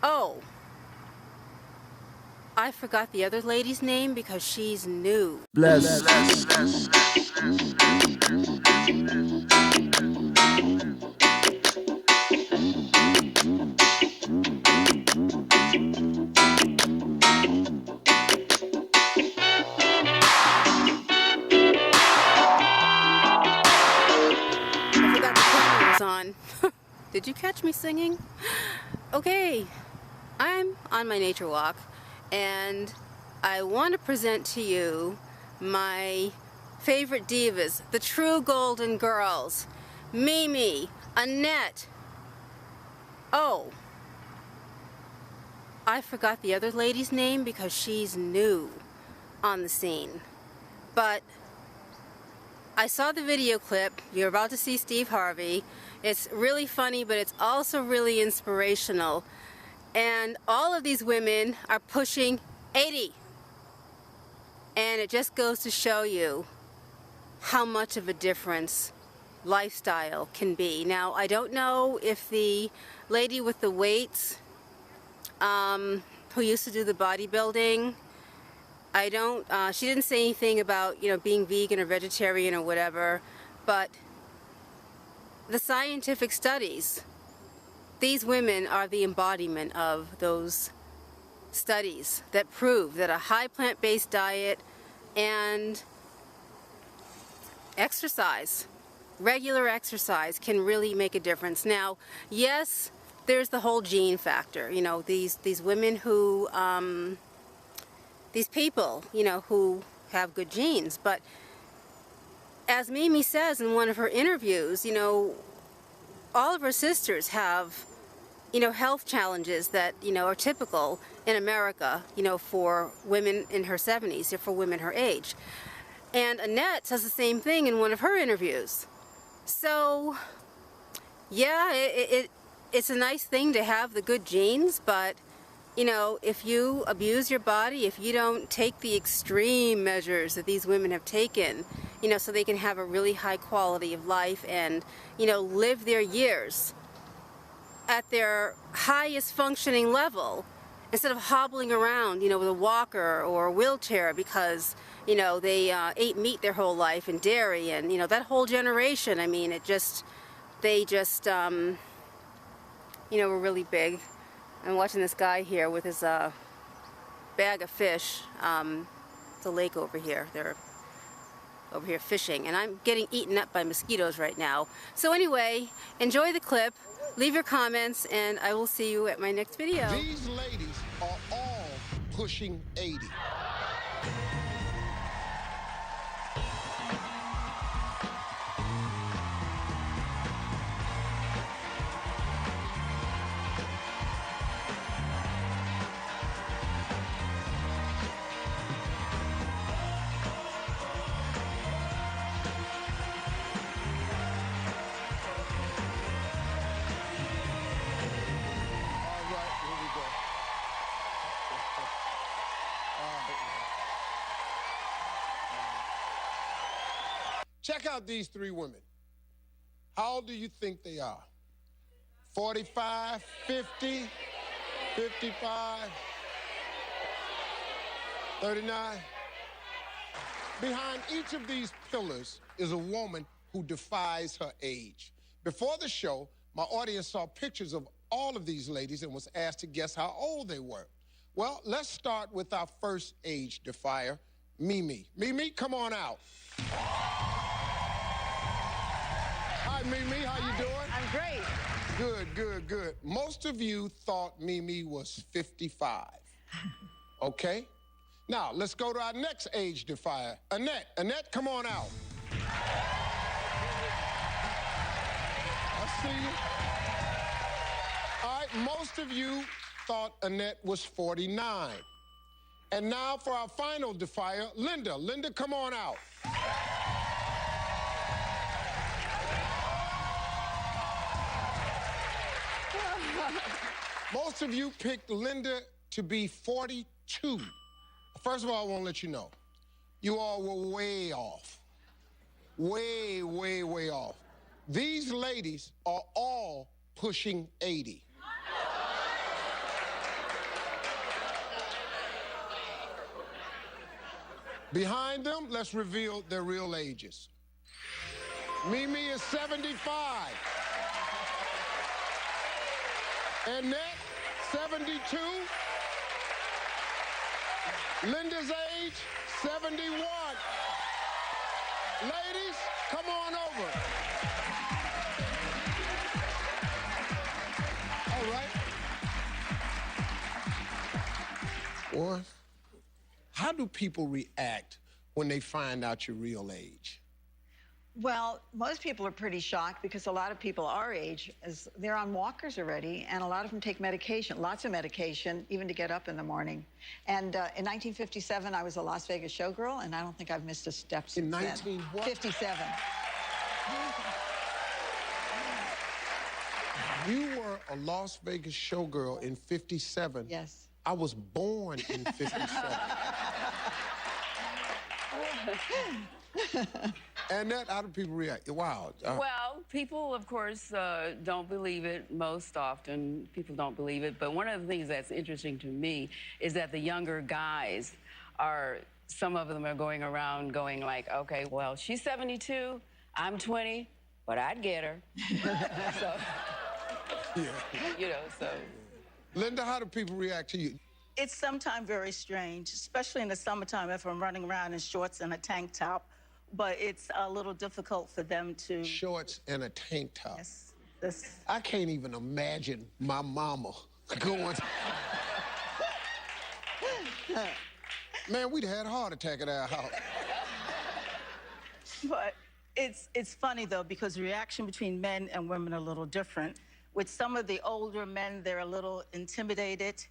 Oh, I forgot the other lady's name because she's new. Bless. I forgot the camera was on. Did you catch me singing? Okay, I'm on my nature walk, and I want to present to you my favorite divas, the true golden girls. Mimi, Annette. Oh, I forgot the other lady's name because she's new on the scene. But I saw the video clip. You're about to see Steve Harvey. It's really funny, but it's also really inspirational. And all of these women are pushing 80. And it just goes to show you how much of a difference lifestyle can be. Now, I don't know if the lady with the weights, who used to do the bodybuilding, she didn't say anything about, being vegan or vegetarian or whatever, but the scientific studies, these women are the embodiment of those studies that prove that a high plant-based diet and exercise, regular exercise, can really make a difference. Now, yes, there's the whole gene factor. These women who, these people, who have good genes. But as Mimi says in one of her interviews, all of her sisters have, health challenges that, are typical in America, for women in her 70s, or for women her age. And Annette says the same thing in one of her interviews. So, yeah, it's a nice thing to have the good genes, but if you abuse your body, if you don't take the extreme measures that these women have taken, so they can have a really high quality of life and, live their years at their highest functioning level, instead of hobbling around, with a walker or a wheelchair because, they ate meat their whole life and dairy and, that whole generation, I mean, they just, were really big. I'm watching this guy here with his bag of fish. It's a lake over here. They're over here fishing, and I'm getting eaten up by mosquitoes right now. So anyway, enjoy the clip, leave your comments, and I will see you at my next video. These ladies are all pushing 80. Check out these three women. How old do you think they are? 45, 50, 55, 39? Behind each of these pillars is a woman who defies her age. Before the show, my audience saw pictures of all of these ladies and was asked to guess how old they were. Well, let's start with our first age defier, Mimi. Mimi, come on out. Hi, Mimi, how you doing? I'm great. Good, good, good. Most of you thought Mimi was 55. Okay? Now, let's go to our next age defier, Annette. Annette, come on out. I see you. All right, most of you thought Annette was 49. And now for our final defier, Linda. Linda, come on out. Most of you picked Linda to be 42. First of all, I want to let you know, you all were way off. Way, way, way off. These ladies are all pushing 80. Behind them, let's reveal their real ages. Mimi is 75. Annette, 72. Linda's age, 71. Ladies, come on over. All right. Boy, how do people react when they find out your real age? Well, most people are pretty shocked because a lot of people our age, they're on walkers already, and a lot of them take medication, lots of medication, even to get up in the morning. And in 1957, I was a Las Vegas showgirl, and I don't think I've missed a step since then. In 57. You were a Las Vegas showgirl in 57. Yes. I was born in 57. And that, how do people react? Wow. Well, people, of course, don't believe it most often. People don't believe it. But one of the things that's interesting to me is that the younger guys some of them are going around going like, okay, well, she's 72, I'm 20, but I'd get her. So, Yeah. you know, so. Linda, how do people react to you? It's sometimes very strange, especially in the summertime if I'm running around in shorts and a tank top. But it's a little difficult for them to... Shorts and a tank top. Yes, I can't even imagine my mama going... Man, we'd had a heart attack at our house. But it's funny, though, because the reaction between men and women are a little different. With some of the older men, they're a little intimidated,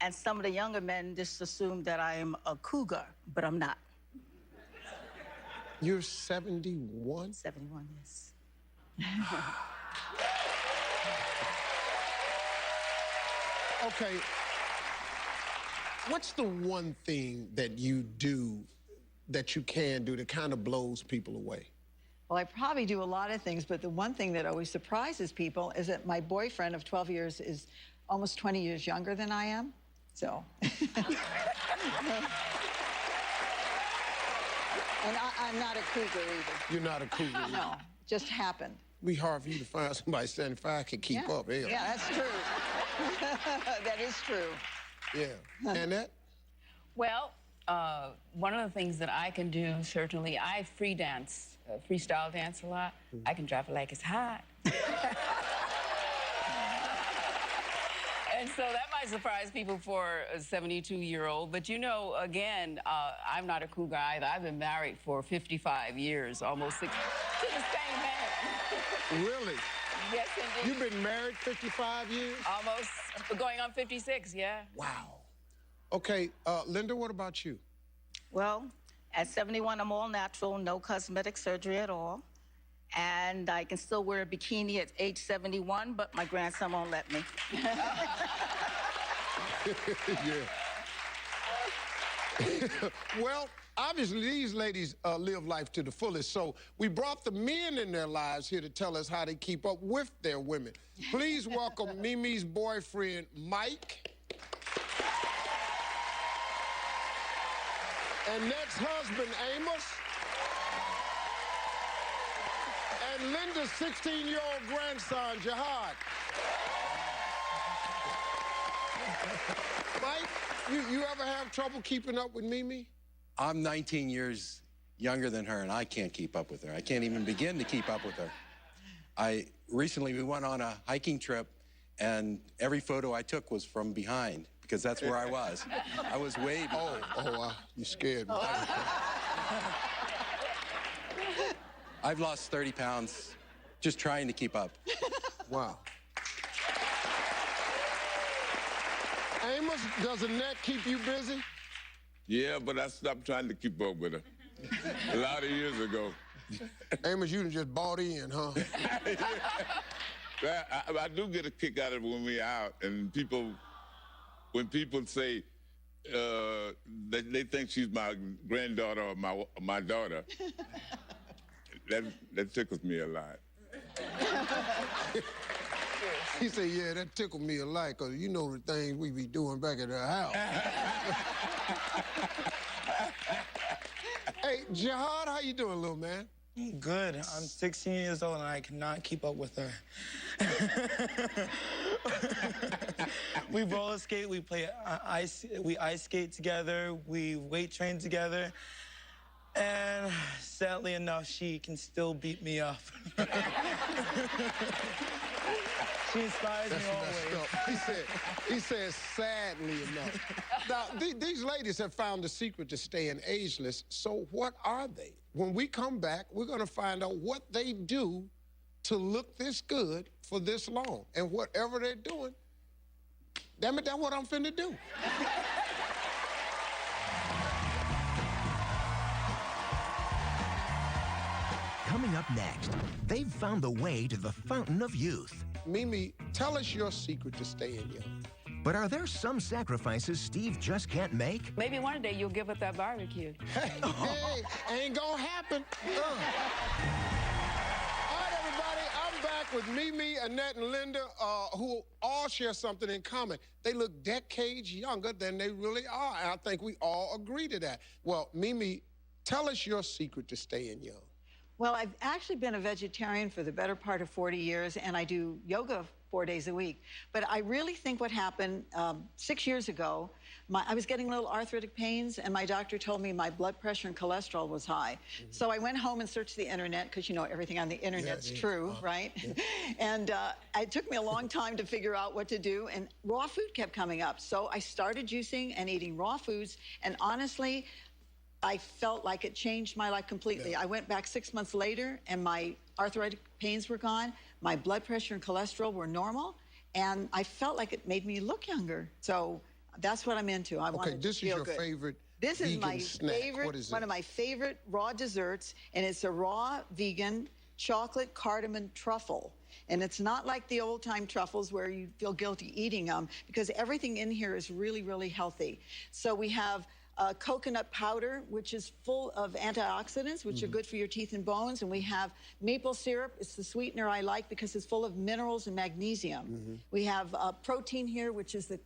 and some of the younger men just assume that I am a cougar, but I'm not. You're 71? 71, yes. Okay. What's the one thing that you do that you can do that kind of blows people away? Well, I probably do a lot of things, but the one thing that always surprises people is that my boyfriend of 12 years is almost 20 years younger than I am, so. And I'm not a cougar either. You're not a cougar either. No, just happened. We hard for you to find somebody 75 can keep up. Hell. Yeah, that's true. That is true. Yeah. And that? Well, one of the things that I can do, certainly, I freestyle dance a lot. I can drop it like it's hot. And so that might surprise people for a 72-year-old. But, you know, again, I'm not a cougar either. I've been married for 55 years, almost 60, to the same man. Really? Yes, indeed. You've been married 55 years? Almost going on 56, yeah. Wow. Okay, Linda, what about you? Well, at 71, I'm all natural, no cosmetic surgery at all. And I can still wear a bikini at age 71, but my grandson won't let me. Yeah. Well, obviously, these ladies live life to the fullest, so we brought the men in their lives here to tell us how they keep up with their women. Please welcome Mimi's boyfriend, Mike. Annette's husband, Amos. And Linda's 16-year-old grandson, Jihad. Mike, you ever have trouble keeping up with Mimi? I'm 19 years younger than her, and I can't keep up with her. I can't even begin to keep up with her. Recently, we went on a hiking trip, and every photo I took was from behind, because that's where I was. I was way behind. You scared me. I've lost 30 pounds just trying to keep up. Wow. Amos, does Annette keep you busy? Yeah, but I stopped trying to keep up with her a lot of years ago. Amos, you done just bought in, huh? Yeah. I do get a kick out of it when we're out, and when people say they think she's my granddaughter or my daughter, that tickles me a lot. He said, yeah, that tickled me a lot, because you know the things we be doing back at our house. Hey, Jihad, how you doing, little man? I'm good. I'm 16 years old and I cannot keep up with her. We roller skate, we play we ice skate together, we weight train together, and sadly enough, she can still beat me up. She inspires me always. He said, sadly enough. Now, these ladies have found the secret to staying ageless, so what are they? When we come back, we're gonna find out what they do to look this good for this long. And whatever they're doing, damn it, that's what I'm finna do. Coming up next, they've found the way to the fountain of youth. Mimi, tell us your secret to staying young. But are there some sacrifices Steve just can't make? Maybe one day you'll give up that barbecue. Hey, ain't gonna happen. All right, everybody, I'm back with Mimi, Annette, and Linda, who all share something in common. They look decades younger than they really are, and I think we all agree to that. Well, Mimi, tell us your secret to staying young. Well, I've actually been a vegetarian for the better part of 40 years, and I do yoga 4 days a week. But I really think what happened 6 years ago, I was getting little arthritic pains, and my doctor told me my blood pressure and cholesterol was high. So I went home and searched the internet, because you know everything on the internet's true, right? And it took me a long time to figure out what to do, and raw food kept coming up. So I started juicing and eating raw foods, and honestly, I felt like it changed my life completely. I went back 6 months later, and my arthritic pains were gone. My blood pressure and cholesterol were normal, and I felt like it made me look younger. So that's what I'm into. I want to this is feel your good. favorite This is my snack. favorite, What is one it? of my favorite raw desserts, and it's a raw vegan chocolate cardamon truffle. And it's not like the old-time truffles where you feel guilty eating them, because everything in here is really, really healthy. So we have coconut powder, which is full of antioxidants, which are good for your teeth and bones. And we have maple syrup. It's the sweetener I like because it's full of minerals and magnesium. We have protein here, which is the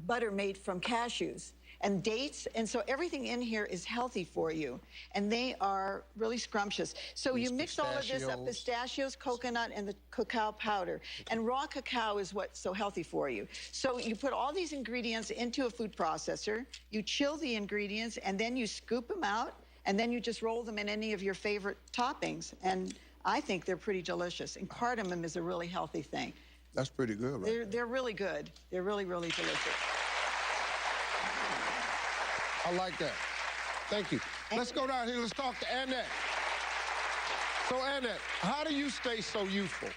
butter made from cashews and dates. And so everything in here is healthy for you. And they are really scrumptious. So you mix all of this up, pistachios, coconut, and the cacao powder. And raw cacao is what's so healthy for you. So you put all these ingredients into a food processor, you chill the ingredients, and then you scoop them out, and then you just roll them in any of your favorite toppings. And I think they're pretty delicious. And cardamom is a really healthy thing. That's pretty good, right? They're really good. They're really, really delicious. I like that. Thank you. Let's go down here. Let's talk to Annette. So, Annette, how do you stay so youthful?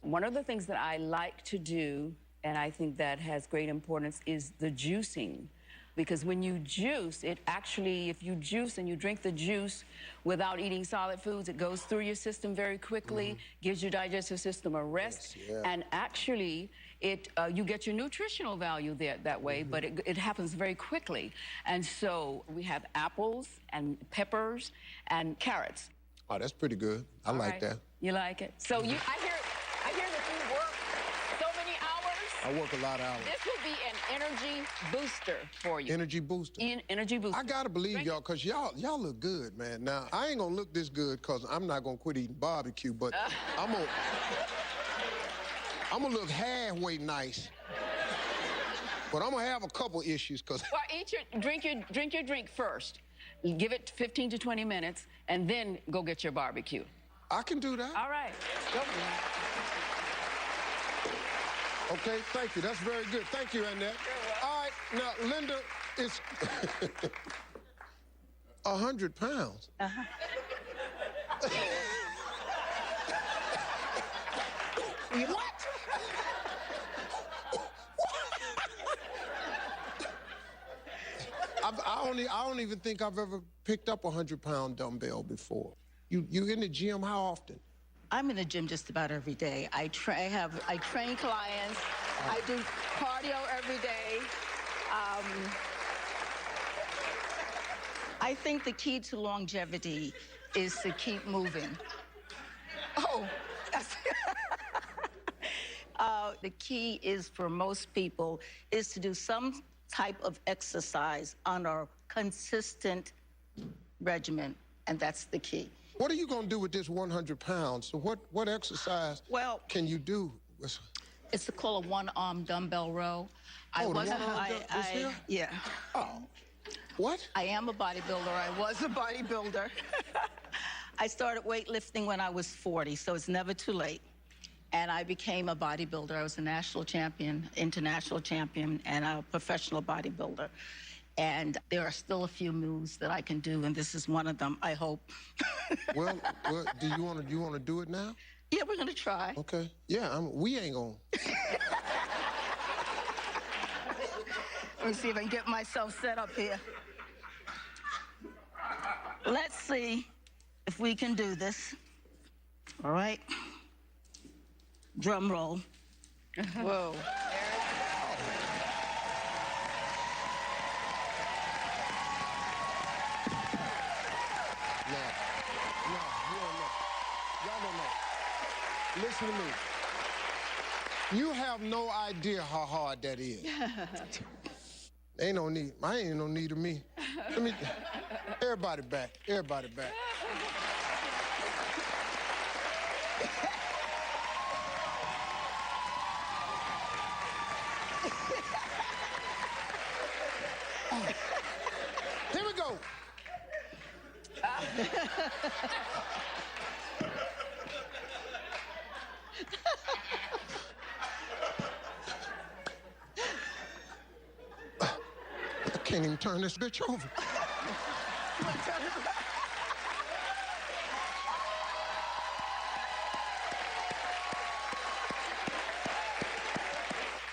One of the things that I like to do, and I think that has great importance, is the juicing. Because when you juice, it actually, if you juice and you drink the juice without eating solid foods, it goes through your system very quickly, gives your digestive system a rest, and actually, you get your nutritional value there that way, but it happens very quickly. And so we have apples and peppers and carrots. Oh, that's pretty good. I like that. You like it? So I hear that you work so many hours. I work a lot of hours. This will be an energy booster for you. Energy booster. Energy booster. I gotta believe y'all, because y'all look good, man. Now, I ain't gonna look this good because I'm not gonna quit eating barbecue, but I'm gonna look halfway nice. But I'm gonna have a couple issues because. Well, drink your drink first. Give it 15 to 20 minutes, and then go get your barbecue. I can do that. All right. Go. Okay, thank you. That's very good. Thank you, Annette. All right, now, Linda, it's 100 pounds. What? I don't even think I've ever picked up a 100-pound dumbbell before. You in the gym how often? I'm in the gym just about every day. I train clients. I do cardio every day. I think the key to longevity is to keep moving. Oh, the key is for most people is to do some type of exercise on a consistent regimen, and that's the key. What are you going to do with this 100 pounds? So what exercise can you do? It's called a one-arm dumbbell row. Yeah. Oh. What? I am a bodybuilder. I was a bodybuilder. I started weightlifting when I was 40, so it's never too late. And I became a bodybuilder. I was a national champion, international champion, and a professional bodybuilder. And there are still a few moves that I can do, and this is one of them, I hope. well, do you want to do it now? Yeah, we're going to try. Okay. Yeah, we ain't going to. Let me see if I can get myself set up here. Let's see if we can do this. All right. Drum roll. Whoa. Listen to me. You have no idea how hard that is. Ain't no need. I ain't no need of me. Let me. Everybody back. Everybody back. Here we go. I can't even turn this bitch over.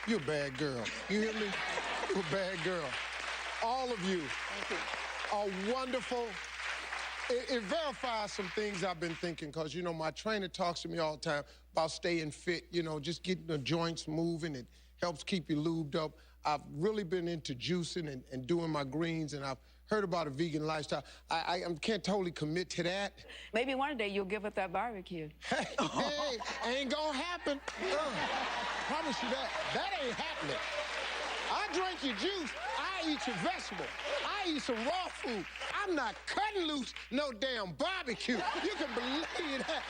You're a bad girl. You hear me? You're a bad girl. All of you are wonderful. It verifies some things I've been thinking, because, you know, my trainer talks to me all the time about staying fit, you know, just getting the joints moving. It helps keep you lubed up. I've really been into juicing and doing my greens, and I've heard about a vegan lifestyle. I can't totally commit to that. Maybe one day you'll give up that barbecue. Hey, ain't gonna happen. Promise you that. That ain't happening. I drink your juice. I eat your vegetable. I eat some raw food. I'm not cutting loose no damn barbecue. You can believe that.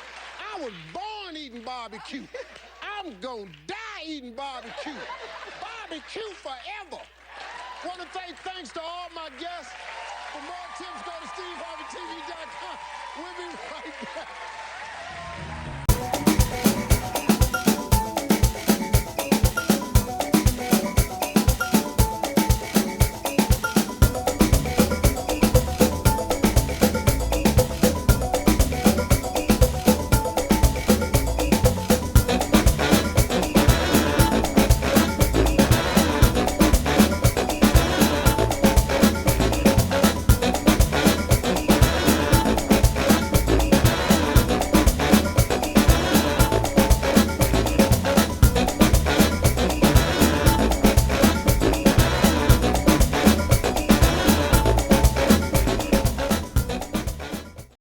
I was born eating barbecue. I'm gonna die eating barbecue. Barbecue forever. Want to say thanks to all my guests. For more tips, go to SteveHarveyTV.com. We'll be right back.